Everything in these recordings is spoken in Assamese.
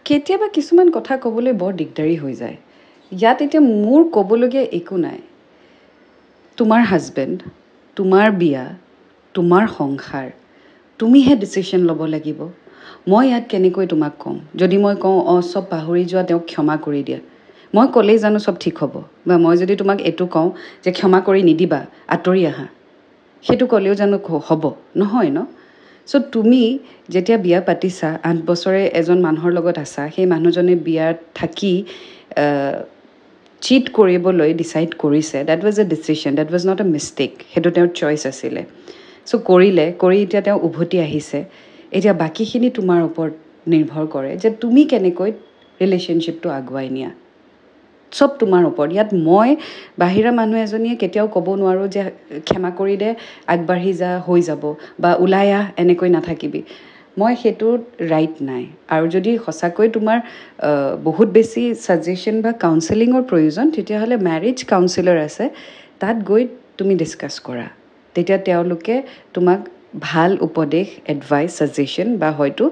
কেতিয়াবা কিছুমান কথা ক'বলৈ বৰ দিগদাৰী হৈ যায় ইয়াত এতিয়া মোৰ ক'বলগীয়া একো নাই তোমাৰ হাজবেণ্ড তোমাৰ বিয়া তোমাৰ সংসাৰ তুমিহে ডিচিশ্যন ল'ব লাগিব মই ইয়াত কেনেকৈ তোমাক কওঁ যদি মই কওঁ চব পাহৰি যোৱা তেওঁক ক্ষমা কৰি দিয়া মই ক'লেই জানো চব ঠিক হ'ব বা মই যদি তোমাক এইটো কওঁ যে ক্ষমা কৰি নিদিবা আঁতৰি আহা সেইটো ক'লেও জানো হ'ব নহয় ন চ' তুমি যেতিয়া বিয়া পাতিছা ৮ বছৰে এজন মানুহৰ লগত আছা সেই মানুহজনে বিয়াত থাকি চিট কৰিবলৈ ডিচাইড কৰিছে that was a decision that was not a mistake সেইটো তেওঁৰ চইচ আছিলে চ' কৰি এতিয়া তেওঁ উভতি আহিছে এতিয়া বাকীখিনি তোমাৰ ওপৰত নিৰ্ভৰ কৰে যে তুমি কেনেকৈ ৰিলেশ্যনশ্বিপটো আগুৱাই নিয়া চব তোমাৰ ওপৰত ইয়াত মই বাহিৰা মানুহ এজনীয়ে কেতিয়াও ক'ব নোৱাৰোঁ যে ক্ষমা কৰি দে আগবাঢ়ি যা হৈ যাব বা ওলাই আহ এনেকৈ নাথাকিবি মই সেইটোত ৰাইট নাই আৰু যদি সঁচাকৈ তোমাৰ বহুত বেছি ছাজেশ্যন বা কাউন্সেলিঙৰ প্ৰয়োজন তেতিয়াহ'লে মেৰিজ কাউন্সিলৰ আছে তাত গৈ তুমি ডিছকাছ কৰা তেতিয়া তেওঁলোকে তোমাক ভাল উপদেশ এডভাইচ ছাজেশ্যন বা হয়তো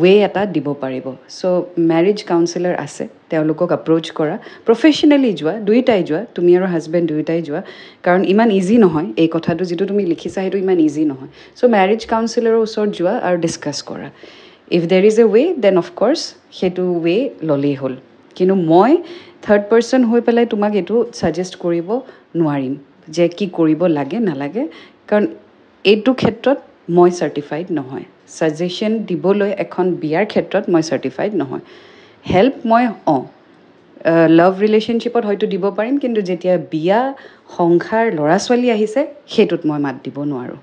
ৱে এটা দিব পাৰিব চ' মেৰিজ কাউন্সিলাৰ আছে তেওঁলোকক এপ্ৰ'চ কৰা প্ৰফেশ্যনেলি যোৱা দুয়োটাই যোৱা তুমি আৰু হাজবেণ্ড দুয়োটাই যোৱা কাৰণ ইমান ইজি নহয় এই কথাটো যিটো তুমি লিখিছা সেইটো ইমান ইজি নহয় চ' মেৰিজ কাউন্সিলাৰৰ ওচৰত যোৱা আৰু ডিছকাছ কৰা if there is a way then of course সেইটো ৱে ল'লেই হ'ল কিন্তু মই থাৰ্ড পাৰ্চন হৈ পেলাই তোমাক এইটো ছাজেষ্ট কৰিব নোৱাৰিম যে কি কৰিব লাগে নালাগে কাৰণ এইটো ক্ষেত্ৰত মই চাৰ্টিফাইড নহয় ছাজেশ্যন দিবলৈ এখন বিয়াৰ ক্ষেত্ৰত মই চাৰ্টিফাইড নহয় হেল্প মই লাভ ৰিলেশ্যনশ্বিপত হয়তো দিব পাৰিম কিন্তু যেতিয়া বিয়া সংসাৰ ল'ৰা ছোৱালী আহিছে সেইটোত মই মাত দিব নোৱাৰোঁ